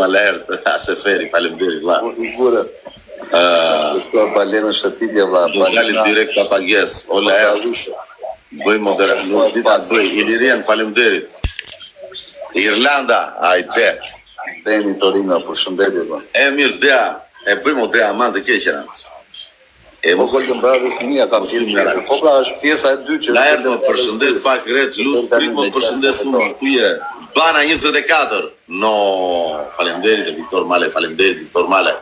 Alertë, Aseferi, faleminderit vlla. Kjo balena shëtitje vlla. Do dalim direkt pa pagesë. Ola bëj moderator, bëj Ilirian, faleminderit. Irlanda, hajde. Beni Torino, përshëndetje vlla. E mirë dea, e bëjmë dea man të keqena. Po Golden Brothers mia kam pjesë. Po pra është pjesa e dytë që na erdhë përshëndet pak ret lut, pritmo përshëndes unë ku je. Bana 24. No, faleminderit Viktor Male, faleminderit Viktor Male.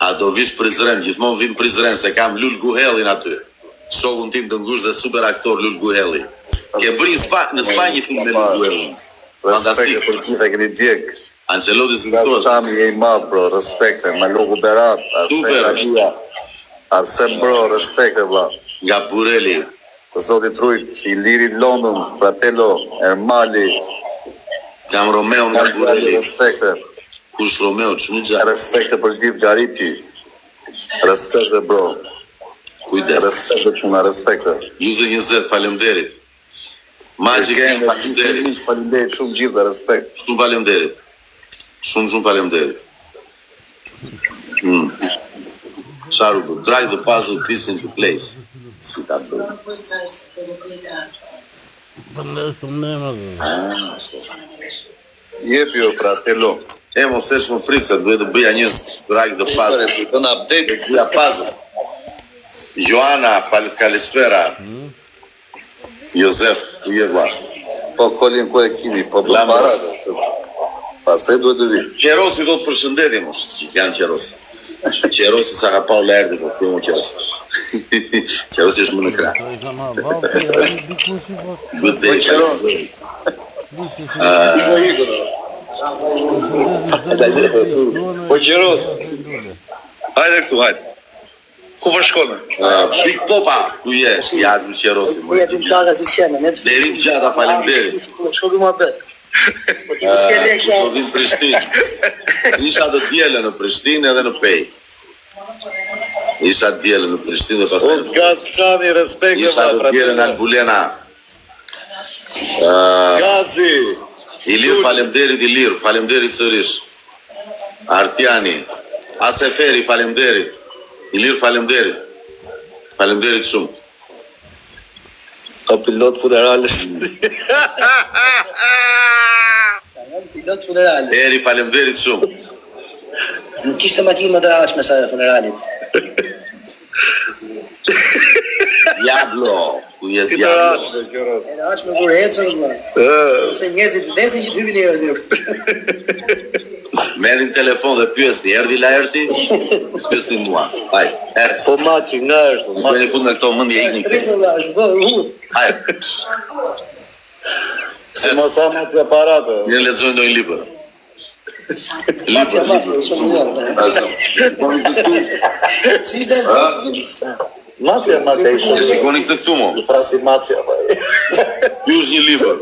A do vish Prizren, gjithmonë vim Prizren se kam Lul Guhellin aty. Shokun tim të ngushtë dhe super aktor Lul Guhelli. Ke bërë në Spanjë film me Lul Guhellin. Fantastik për gjithë e keni djeg. Ancelotti zgjuar. Tami e i madh bro, respekte, Maloku Berat, Arsem bro, respekte vlla. Nga Bureli. Zoti Trujt, Iliri London, Fratello, Ermali. Kam Romeo nga Bureli. Respekte. Kush Romeo, çuni xha. Respekte për gjithë Garipi. Respekte bro. Kujdes. Respekte çuna, respekte. Juze 20, faleminderit. Magic faleminderit. Faleminderit shumë gjithë dhe respekt. Shumë faleminderit. Shumë faleminderit. Sharu, drag the puzzle piece into place. Si ta bëj. Jepi o Fratello. E mos esh më prit se duhet të bëja një drag the puzzle. Do na update la puzzle. Joana Kalisfera. Josef, ku je vlla? Po kolin ku e kini, po para. Pastaj duhet të vi. Qerosi do të përshëndetje mos, që janë Qerosi. Qerosi sa ka pa u lërdi, po këmu Qerosi. Qerosi është më në krah. Good day, Qerosi. Po Qerosi. Hajde këtu, hajde. Ku vë shkone? Big Popa, ku je? Ja, në Qerosi. Derim gjata, faleminderit. Shkogi mua bet. Do vim Prishtinë. Isha të djele në Prishtinë edhe në Pej. Isha të djele në Prishtinë dhe pastaj. O Gazçani, respekt Isha të djele në Albulena. Gazi. Ilir, faleminderit Ilir, faleminderit sërish. Artiani, Aseferi, faleminderit. Ilir, faleminderit. Faleminderit shumë. Ka pilot funeralës. Pilot funeral. Eri, faleminderit shumë. Nuk kishte makinë më të rashme sa e funeralit. Diablo, ku je Si të Diablo? rashme, Qeros. E rashme kur ecën vëlla. Se njerëzit vdesin që të hypin njerëz. Merrin telefon dhe pyesni, erdhi Laerti? Pyesni mua. Hajde, erdhi. Po maqi, nga është? Bëni fund me këto mendje ikni. Vëlla, është bë u. Hajde. Se mos ha me të aparatë. Një lexojnë ndonjë libër. Macja, shumë mirë. Si ishte? Macja E ishte. shikoni këtë këtu mo. Frasi Macja. Ky është një libër.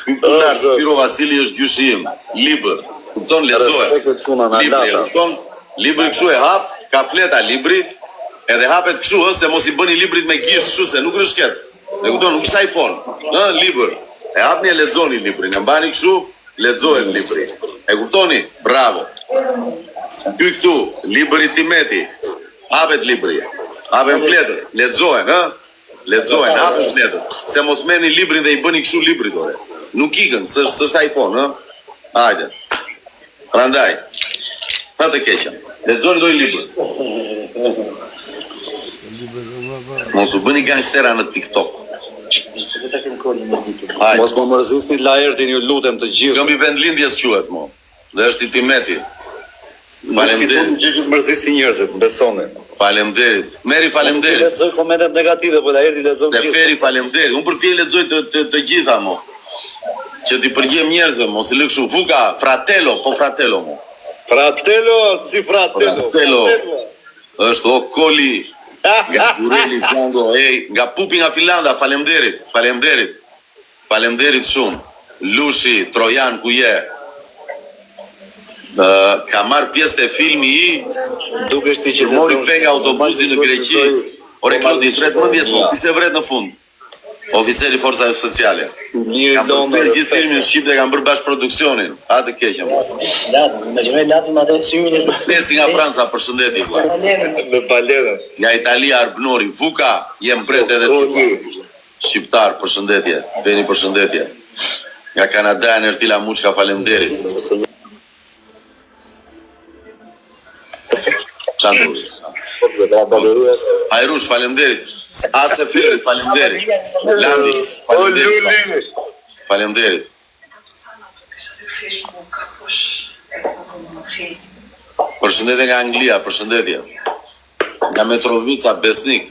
Ky Kular Spiro Vasili është gjyshi im. Libër. Kupton, lexohet. Respekte çuna na Libri, lata. kupton? Libri kështu e hap, ka fleta libri, edhe hapet kështu, se mos i bëni librit me gisht kështu se nuk rishket. E kupton, nuk është iPhone. Libër. E hapni e lexoni librin, e mbani kështu, lexohet libri. E kuptoni? Bravo. Ky këtu, libri Timeti. Hapet libri. Hapen fletët, lexohen, Lexohen, hapen fletët. Se mos merrni librin dhe i bëni kështu librit ore. Nuk ikën, s'është iPhone, Hajde. Prandaj. Pa të keqen. Lexoni ndonjë libër. Mos u bëni gangstera në TikTok. Hajde. Mos më mërzisni Laertin, ju lutem të gjithë. Këmbi vendlindjes quhet mo. Dhe është i Timeti. Faleminderit. Gjithë mërzisni njerëzit, besoni. Faleminderit. Meri faleminderit. Lexoj komentet negative, po Laerti lexon gjithë. Feri faleminderit. Unë për ti lexoj të gjitha mo. Që t'i përgjem njerëzve, mos i lë kështu. Fuka, Fratello, po Fratello mo. Fratello, si Fratello. Fratello. Është o Koli. Nga Bureli Django, nga Pupi nga Finlanda, faleminderit. Faleminderit shumë. Lushi, Trojan, ku je? Ka marrë pjesë të filmi i Dukesh ti që mori peng autobusi në Greqi. Ore Klodi, vret mendjes mo, ti se vret në fund. Oficeri Forcave Speciale. Liri Kam përcjell gjithë filmin shqip dhe kam bërë bashkëproduksionin. Atë keqem. Imagjinoj latën atë syrin. Nesi nga Franca, përshëndetje vëlla. Me balerën. Nga Italia Arbnori, Vuka, jem pret edhe ti. Shqiptar, përshëndetje. Veni përshëndetje. Nga Kanada Ertila Muçka, faleminderit. Çanduri. Hajrush, faleminderit. Aseferi, faleminderit. Landi, faleminderit. Faleminderit. Përshëndetje nga Anglia, përshëndetje. Nga Metrovica, Besnik.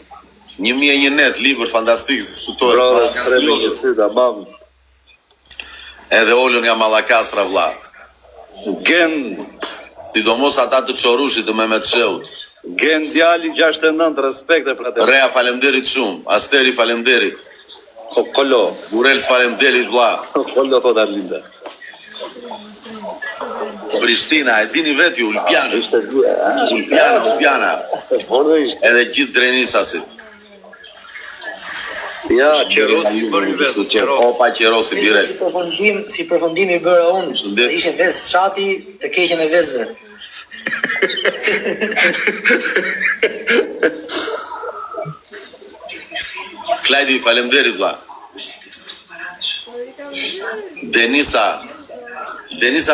1001 net, libër fantastik, diskutohet. Bravo, edhe Olën nga Mallakastra, vlla. Gen, Sidomos ata të Çorushit të Mehmet Sheut. Gen djali 69, respekt e frate. Rea, faleminderit shumë. Asteri, faleminderit. Kolo. Burels, faleminderit, vlla. Kolo thot Arlinda. Prishtina, e dini vetë ju, Ulpiana. Ishte Ulpiana. Edhe gjithë drenisasit. Ja, Qerosi për një vetë. Opa Qerosi, bire. Si përfundimi bëra unë, ishe ves fshati të keqen e vesve. Klajdi, faleminderit, vlla. Denisa,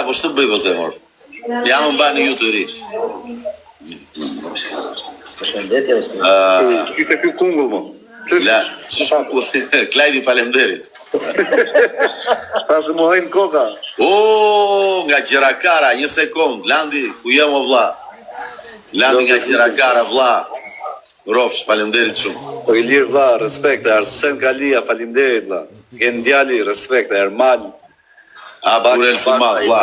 po shtë bëj pëse mor? Jam më bani ju të ri. Përshëndetje, është. Qishte kjo kungull, mo? Klajdi, faleminderit. Pasë më hajnë koka. Nga Gjirakara, një sekund. Landi, ku jem o vlla? Landi nga Gjirakara, vlla. Rofsh, faleminderit shumë. Po i lirë vlla, respekte, Arsen Kalia, faleminderit vlla. Gen djali, respekte, Ermal. Burel Sumat, vlla.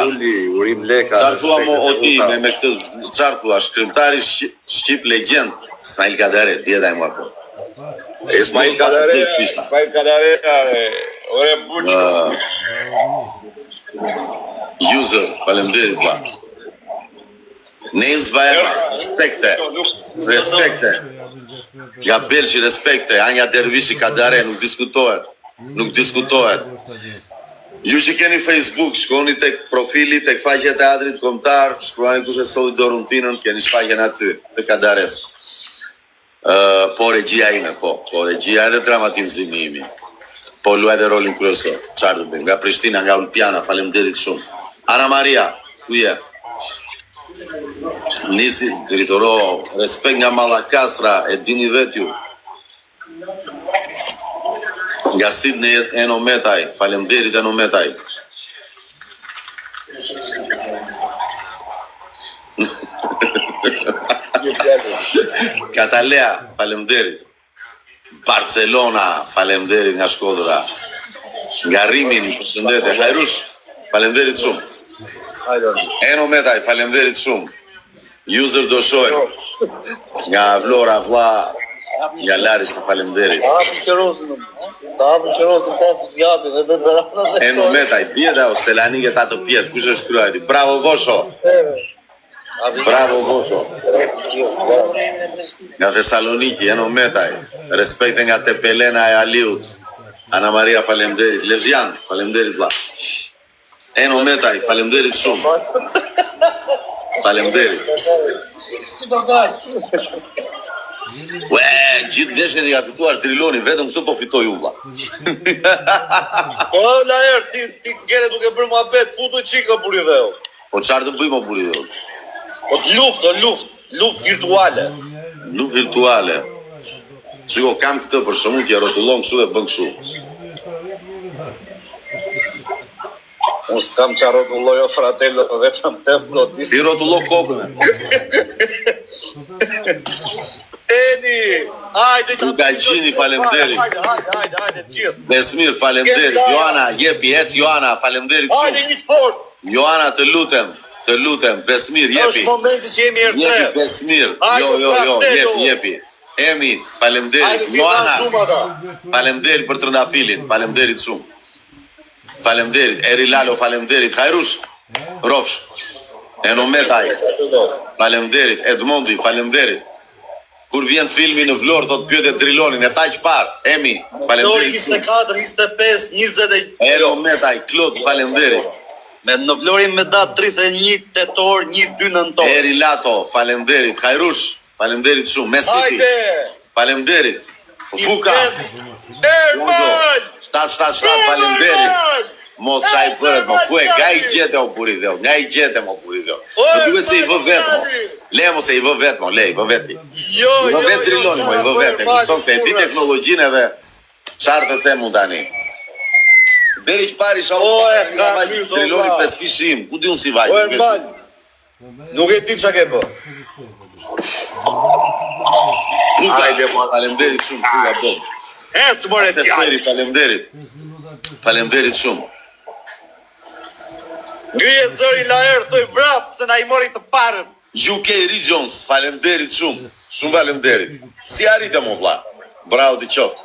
Urim Leka. Qarë thua mo o ti me këtë, qarë thua, shkrimtari Shqip legend, Ismail Kadare, tjetaj mua po. Ismail Kadare, ore buqko. User, faleminderit vlla. Nils Baema, respekte. Nga Belshi, respekte. Anja Dervishi, Kadare, nuk diskutohet. Ju që keni Facebook, shkoni tek profili, tek faqja e teatrit kombëtar, shkruani kush e solli dorën tinën, keni shfaqjen aty, të Kadares. Po regjia ime, po regjia edhe dramatizimi imi. Po luaj dhe rolin kryesor. Çfarë do bëjmë? Nga Prishtina, nga Ulpiana, faleminderit shumë. Ana Maria, ku je? Nisi, dritoro, respekt nga Mallakastra, e dini vet ju. Nga Sidney Enometaj, faleminderit Enometaj. Katalea, faleminderit. Barcelona, faleminderit nga Shkodra. Nga Rimini, përshëndetje. Hajrush, faleminderit shumë. Enometaj, faleminderit shumë. User Doshoj, nga Vlora, vlla, nga Laris, faleminderit. Enometaj, bjeda o Selanike ta të pjetë, kush e shkruajti? Bravo Vosho. Bravo Vosho. Nga Thessaloniki, Enometaj, respekte nga Tepelena e Aliut. Ana Maria, faleminderit. Lezjan, faleminderit vlla. Enometaj, faleminderit shumë. Faleminderit. Gjithë deshet i ka fituar Triloni, vetëm këtu po fitoj u vlla. Po la erë, ti gjele duke bërë muhabet, futu qika buri dhe o. Po qarë të bëjmë o buri dhe o? Po luft virtuale. Luft virtuale. Shiko, kam këtë për shumë, t'ja rotullon kështu dhe bën kështu. Unë s'kam qa rotullojo fratello, të veçam të flotis. Ti rotullo kokën. Eni, hajde të Gjini, faleminderit. Hajde, gjithë. Besmir, faleminderit. Joana, jepi, ec Joana, faleminderit Hajde shumë. një të fort. Joana, të lutem, Besmir, jepi. Është momenti që jemi erë Jepi, tre. Besmir. Hajde, Jepi. Emi, faleminderit. Joana, faleminderit për trëndafilin, faleminderit shumë. Faleminderit, Eri Lalo, faleminderit. Hajrush, Rofsh, Enometaj, faleminderit. Edmondi, faleminderit. Kur vjen filmi në Vlorë, thot pyet Drilonin, e ta që parë, Emi, faleminderit. 24, 25, 20. Ero Metaj, Klot, faleminderit. Me në Vlorin me datë 31 tetor, 1-2 nëntor. Eri Lato, faleminderit. Hajrush, faleminderit shumë. Mesiti, Hajde! faleminderit. Fuka, Ermal! 777, faleminderit. Mos çaj bëret, mo ku e nga i gjete o buri dheu, nga i gjete mo buri dheu. Në duhet se i vë vetë mo. Le mo se i vë vetë mo, le i vë veti. Jo, I vë vetë Driloni mo, i vë vetë. E kupton se e di teknologjinë edhe çfarë të them unë tani. Deri që pari isha ka Driloni 5 fishim, ku di unë si vaj. O Ermal, nuk e di çka ke bë. Fuka i dhe mo, faleminderit shumë, fuka bom. Ec more Seferi, faleminderit. Faleminderit shumë. Ngrihe zëri la erë të i vrap, se na i mori të parën. UK Regions, faleminderit shumë. Shumë faleminderit. Si arrite mo vlla? Bravo ti qoftë.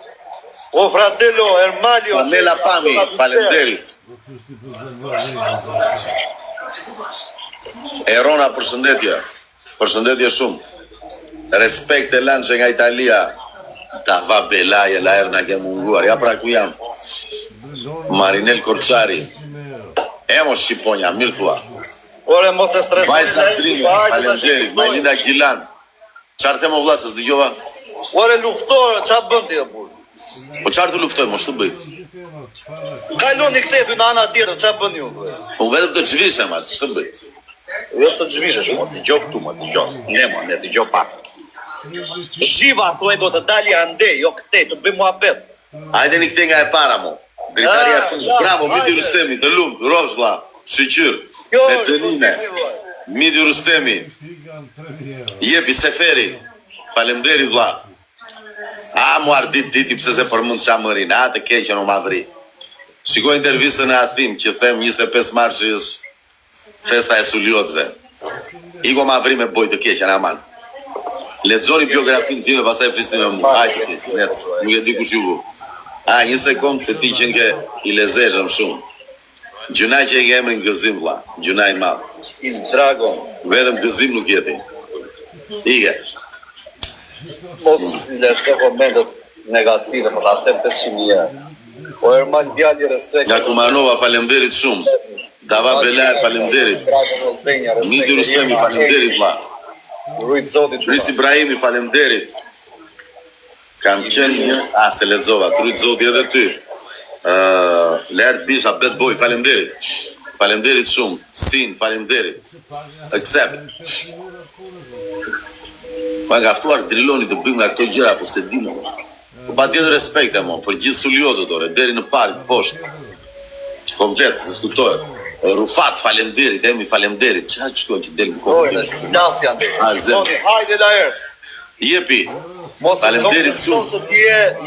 O fratello, Ermalio. Pamela Pami, faleminderit. Erona, përshëndetje. Përshëndetje shumë. Respekt e lanë që nga Italia. Ta va belaje, la erë nga ke munguar. Ja pra ku jam. Marinel Korçari. Emo Shqiponja, mirë thua. Ore, mos e stresoj. Vajsa Drimi, faleminderit. Majlinda Gilan. Qarë the mo vlla, se s'dëgjova? Ore, luftore, qa bëm ti e burë? Po qarë të luftoj, mo shtu bëj? Kaloni këtefi në ana tjetër, qa bën ju? Po vetëm të gjvishem atë, shtu bëj? Jo të gjvishesh, mo, t'i gjo këtu, mo, t'i gjo. Ne t'i gjo pak. Shiva, tu e do të dali ande, jo këte, të bëj mua bet. Hajde një këte nga e para mo. Dritaria bravo, Midi Rustemi, të lumt, Rozhlla, Shqyr, me Tënime, Midi Rustemi, Jepi Seferi, faleminderit vlla. A mu ardit diti pse se përmend çamërin, a të keqen o ma vri. Shikoj intervistën e Athim që them 25 mars është festa e Suliotëve. Iko ma vri me boj të keqen aman. Lexoni biografinë time, pastaj flisni me mua. Hajde, lec, nuk e di kush ju vu. A, një sekundë se ti që nge i lezeshëm shumë. Gjunaj që e ke emrin gëzim, vlla. Gjunaj madh. In dragon. Vetëm gëzim nuk jeti. Ige. Mos i lete komentet negative, për atë 500.000. O Ermal djali respekt. Nga Kumanova, faleminderit shumë. Dava Belaj, faleminderit. Midi Rustemi, faleminderit, vlla. Rujt Zoti që. Ris Ibrahimi, faleminderit. Kam qenë një, se lexova, Rujt Zoti edhe ty. Lert Bisha, Bad Boy, faleminderit. Faleminderit shumë. Sin, faleminderit. Accept. Ma nga ftuar Driloni të bëjmë nga këto gjëra, po se di më. Po pa tjetër respekt e mo, për gjithë Suliotët ore, deri në park, poshtë. Komplet, se skutohet. Rufat, faleminderit, Emi, faleminderit. Qa që shkojnë që delë në komplet? Lasja ndër. A, zem. Hajde la erë. Jepi. Mos Faleminderit shumë. se ti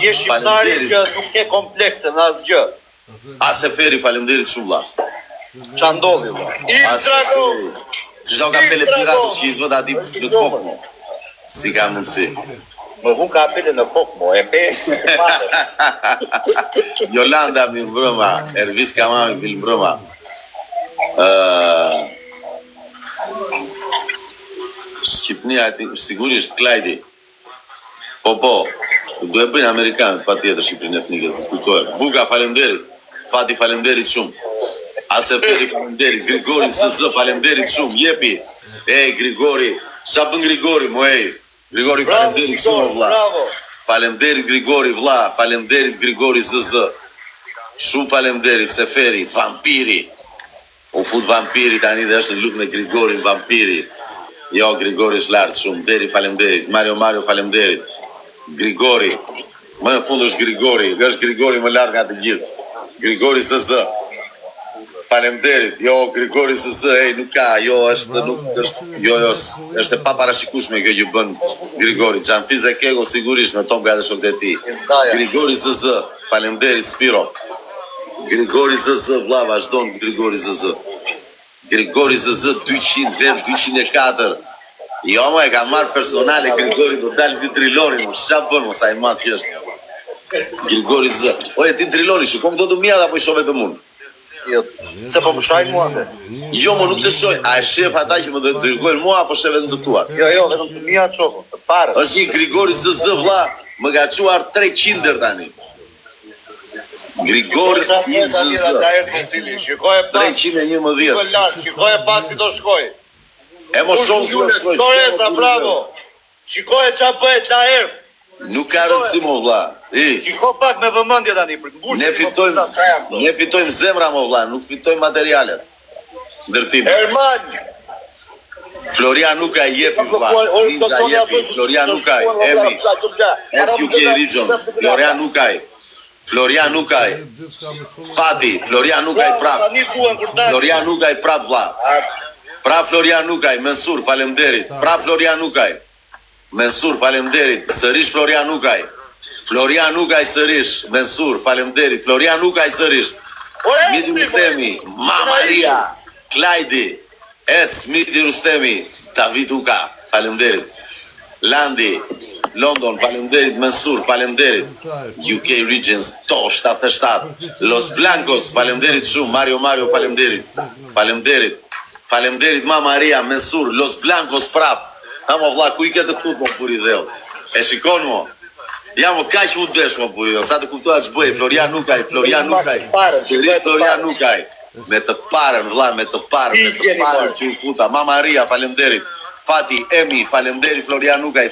je shqiptari që nuk ke komplekse në asgjë. A Seferi, faleminderit shumë vlla. Qa ndodhi, vlla? Il dragon. Që shdo ka pele piratës që i dhët ati në kokë mo. Si ka mundësi. Më vun ka pele në kokë, mo, e pe, e pate. Jolanda mi mbrëma, Ervis Kamami mi mbrëma. Shqipnia sigurisht Klajdi. Po, du e bëjnë Amerikanët, pa tjetër Shqipërinë etnikës, diskutojë. Vuga, faleminderit. Fati, faleminderit shumë. Aseferi, faleminderit. Grigori, SZ, faleminderit shumë. Jepi. Grigori. Sa bën Grigori, mo Grigori, faleminderit shumë, vlla. Faleminderit Grigori, vlla. Faleminderit Grigori, SZ. Shumë faleminderit, Seferi. Vampiri. U fut vampiri tani dhe është në lutë me Grigorin, vampiri. Jo, Grigori është lartë shumë. Deri, faleminderit. Mario, faleminderit. Grigori. Më në fund është Grigori. Është Grigori më lartë nga të gjithë. Grigori SZ. Faleminderit. Jo, Grigori SZ, nuk ka. Jo, është e paparashikueshme kjo që bën Grigori. Xhanfiz dhe Kego sigurisht me Tom Gade shokët e tij. Grigori SZ. Faleminderit Spiro. Grigori ZZ, vlla, vazhdon Grigori ZZ. Grigori ZZ 200, vend 204. Jo, më e ka marrë personale Grigori do dalë vi Driloni, më ç'a bën mos ai madh thjesht. Grigori ZZ. Oje ti Driloni, shikom do të mia apo i shoh vetëm unë? Se po më shajnë mua dhe. Jo, më nuk të shojnë. A e shef ata që më dërgojnë mua, apo shef vetëm të tuat? Jo, vetëm të mia qofë, të pare. Është një Grigori ZZ vlla, më ka quar 300 tani. Grigori ZZ. Shikoj e pak. 311. Shikoj e pak si do shkoj. E mo shumë si do shkoj. Toresa, bravo. Shikoj e qa bëhet la erë. Nuk ka rëndësi mo vlla. Shiko pak me vëmendje tani. Ne fitojmë zemra mo vlla, nuk fitojmë materialet. Ndërtime. Erman. Florian Nukaj jepi vlla. Ninja jepi. Florian Nukaj. Emi. SUK Region. Florian Nukaj. Florian Nukaj. Fati. Florian Nukaj prap. Florian Nukaj prap vlla. Pra Florian Nukaj. Mensur, falemderit. Pra Florian Nukaj. Mensur, falemderit. Sërish Florian Nukaj. Florian Nukaj sërish. Mensur, falemderit. Florian Nukaj sërish. Midi Rustemi. Mamaria. Klajdi. Midi Rustemi. David Uka. Falemderit. Landi. London, falemderit. Mensur, falemderit. UK Regions. To, 77. Los Blancos, falemderit shumë. Mario, falemderit. Falemderit. Falemderit Mamaria, Mensur, Los Blancos prap. Ha mo vlla, ku I këtë tut mo puri dhell. E shikon mo. Ja mo kaq u desh mo puri dhell. Sa të kuptohet ç'bëj Florian Nukaj. Sërish Florian Nukaj. Me të parën vlla, me të parën që u futa. Mamaria, falemderit. Fati, Emi, falemderit Florian Nukaj,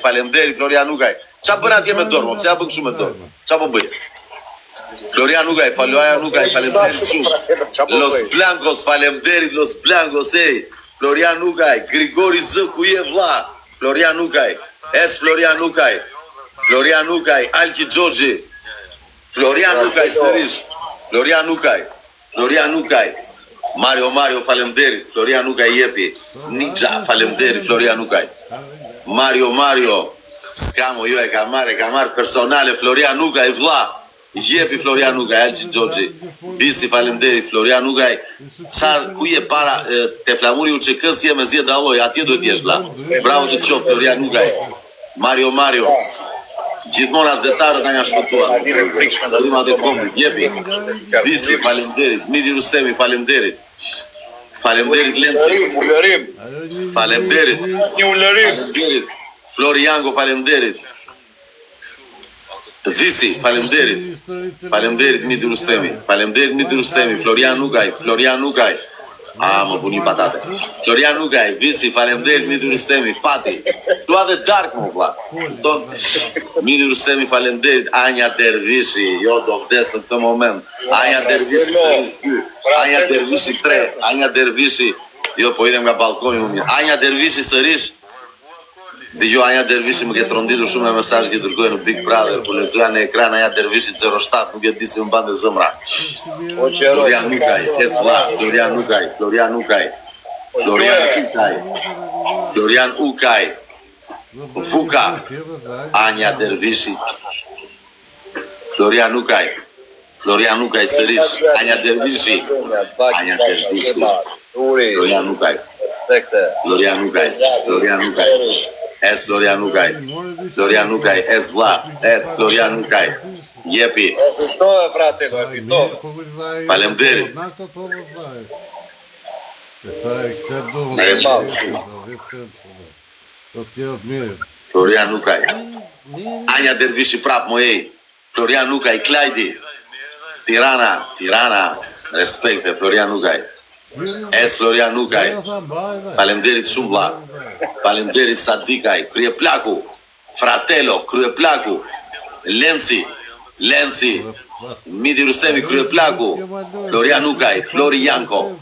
Qa bën atje me dorë mo? Pse ja bën kështu me dorë? Qa po bëj? Florian Nukaj, falemderit shumë. Los Blancos, falemderit Los Blancos, Florian Nukaj, Grigori Z, ku je vlla? Florian Nukaj, Florian Nukaj, Alki Gjoxhi, Florian Nukaj sërish, Florian Nukaj, Mario, falemderit, Florian Nukaj jepi, Ninja, falemderit, Florian Nukaj, Mario, skamo jo e ka marrë personale, Florian Nukaj vlla, jepi Florian Nukaj, Alki Gjoxhi, Visi falemderit, Florian Nukaj, ku je para te flamuri u çekës je me zje dalloj, atje duhet jesh vlla. Bravo të qof Florian Nukaj. Mario, gjithmonë atë detarët nga shpëtuar. Rimat e kombit, jepi. Visi falemderit, Midi Rustemi falemderit. Falemderit Lenci. Falemderit. Floriango falemderit. Visi, falemderit Midi Rustemi, Florian Nukaj, më puni patate. Florian Nukaj, Visi, falemderit Midi Rustemi, Fati, shtua dhe dark më vlla. Midi Rustemi, falemderit, Anja Dervishi, jo do vdes në këtë moment, Anja Dervishi sërish 2, Anja Dervishi 3, Anja Dervishi, jo po idem nga balkoni më mirë, Anja Dervishi sërish. Dëgjoj Anja Dervishi më ke tronditur shumë me mesazhe që dërgoj në Big Brother, ku lexoja në ekran Anja Dervishi 07, nuk e di si më bante zemra. Florian Nukaj, Florian Ukaj, Fuka, Anja Dervishi, Florian Nukaj sërish, Anja Dervishi, Florian Nukaj, Florian Nukaj, vlla, Florian Nukaj, jepi. Fitove, fratello, fitove. Falemderit. Florian Nukaj. Anja Dervishi prap mo Florian Nukaj, Klajdi. Tirana, respekte, Florian Nukaj. Florian Nukaj. Falemderit shumë vlla. Falemderit Sadikaj, Krye Plaku, Fratello, Krye Plaku, Lenci, Midi Rustemi, Krye Plaku, Florian Nukaj, Florianko,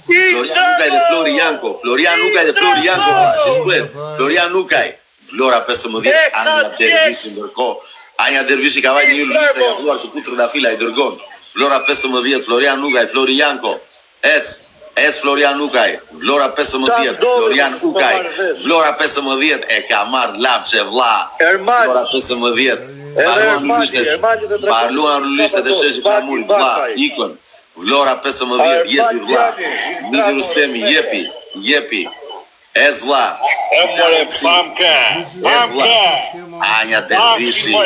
Florian Nukaj, Flora 15, Anja Dervishi ndërkohë, Anja Dervishi ka vajtë një liste ka thuar të kutër da fila I dërgon, Flora 15, Florian Nukaj, Florianko, Florian Nukaj, Vlora 15, Florian Ukaj, Vlora 15 e ka marrë lapçe vlla. Vlora 15. Parluan rulishtet e sheshi flamuri vlla, ikën. Vlora 15 jepi vlla. Midi Rustemi jepi. Vlla. Anja Dervishi.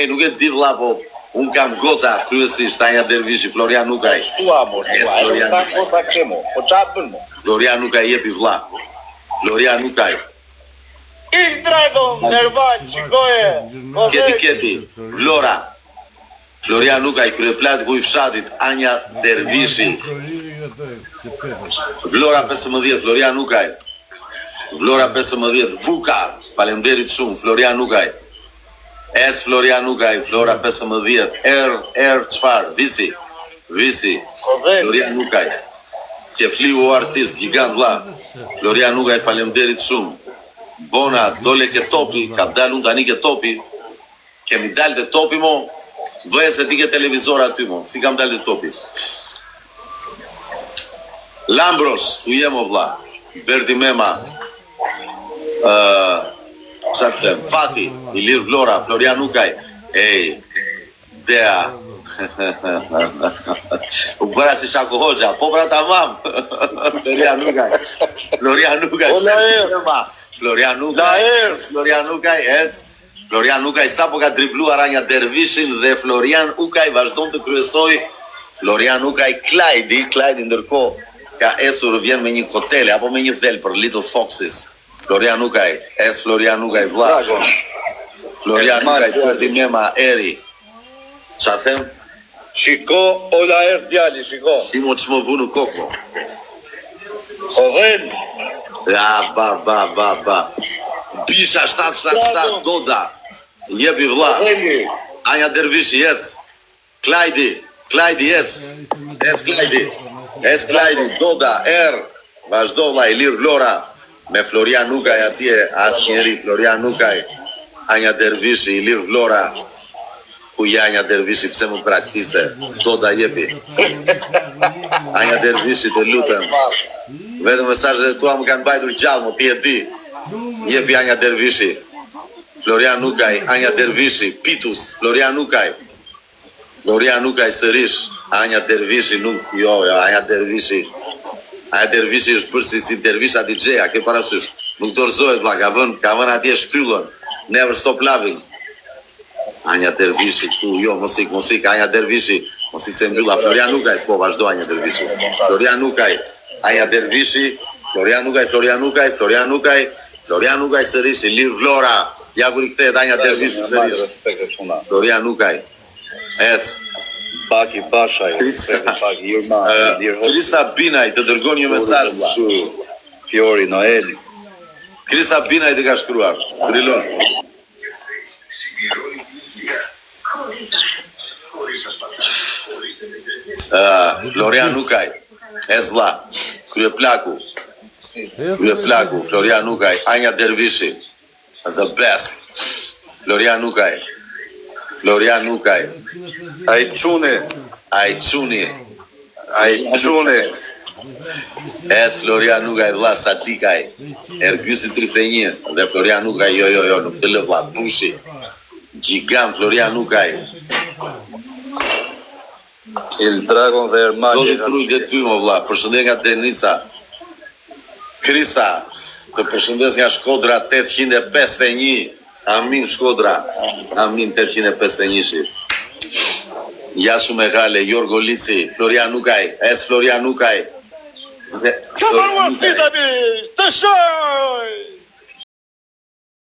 Nuk e di vlla po Unë kam goca kryesisht Anja Dervishi, Florian Nukaj. Shtua, mo, shtua. E nuk kanë goca këte, mo. Po qatë bën, mo. Florian Nukaj jepi vlla. Florian Nukaj. Il Dragon, nervaj, shikoje. Keti, Vlora. Florian Nukaj, kryeplat ku i fshatit, Anja Dervishi. Vlora 15, Florian Nukaj. Vlora 15, Vuka, falemderit shumë, Florian Nukaj. Es Florian Nukaj, Flora 15, çfar? Visi. Florian Nukaj. Kefliu artist gigant vlla. Florian Nukaj, falemderit shumë. Bona, dole ke topi, ka dalun tani ke topi. Kemi dal te topi mo. Vëje se ti ke televizor aty mo. Si kam dal te topi. Lambros, tu jem o vlla. Berti Mema. Fati, Ilir Vlora, Florian Nukaj. Ej, Dea. U bëra si Shako Hoxha, po pra tamam. Florian Nukaj. Florian Nukaj, ec. Florian Nukaj sa po ka dribluar Anja Dervishin dhe Florian Nukaj vazhdon të kryesoj. Florian Nukaj, Klajdi ndërkohë ka ecur, vjen me një kotele apo me një dhel për Little Foxes. Florian Nukaj, Florian Nukaj vlla. Florian Nukaj, Berti Mema, Eri. Qa them? Shiko, ola djali, shiko. Si mo që më vu në koko. Hodhen. Ja, ba. Bisha 777, Doda. Jepi vlla. Anja Dervishi, jec. Klajdi, jec. Klajdi, Doda, Vazhdo vlla, Ilir Vlora. Me Florian Nukaj atje, asnjëri, Florian Nukaj, Anja Dervishi, Ilir Vlora, ku ja Anja Dervishi, pse më praktise, Doda jepi. Anja Dervishi, të lutem, vetëm mesazhet tua më kanë bajtur gjallë, mo ti e di, jepi Anja Dervishi, Florian Nukaj, Anja Dervishi, Pitus, Florian Nukaj sërish, Anja Dervishi, Anja Dervishi. Anja Dervishi është bërë si Dervisha DJ-a, ke parasysh. Nuk dorëzohet vlla, ka vën atje shtyllën. Never stop loving. Anja Dervishi tu, mos ik, Anja Dervishi. Mos ik se mbylla Florian Nukaj, po vazhdo Anja Dervishi. Florian Nukaj, Anja Dervishi, Florian Nukaj sërish, Ilir Vlora. Ja kur I kthehet Anja Dervishi sërish. Florian Nukaj. Baki Bashaj, Krista Binaj të dërgon një mesazh vlla. Fiori Noeli. Krista Binaj të ka shkruar. Drilon. Florian Nukaj. Vlla. Kryeplaku, Florian Nukaj, Anja Dervishi. The best. Florian Nukaj. Ajçuni. Florian Nukaj vlla Sadikaj. Ergysi 31 dhe Florian Nukaj jo, nuk të lë vlla, bushi. Gjigant Florian Nukaj. Il Dragon dhe Ermali. Zoti trujt e ty mo vlla, përshëndet nga Denica. Krista, të përshëndes nga Shkodra 851. Amin Shkodra. Amin 851. Jashu Mehale, Jorgo Lici, Florian Nukaj, Florian Nukaj. Come on, what's it, të shoj!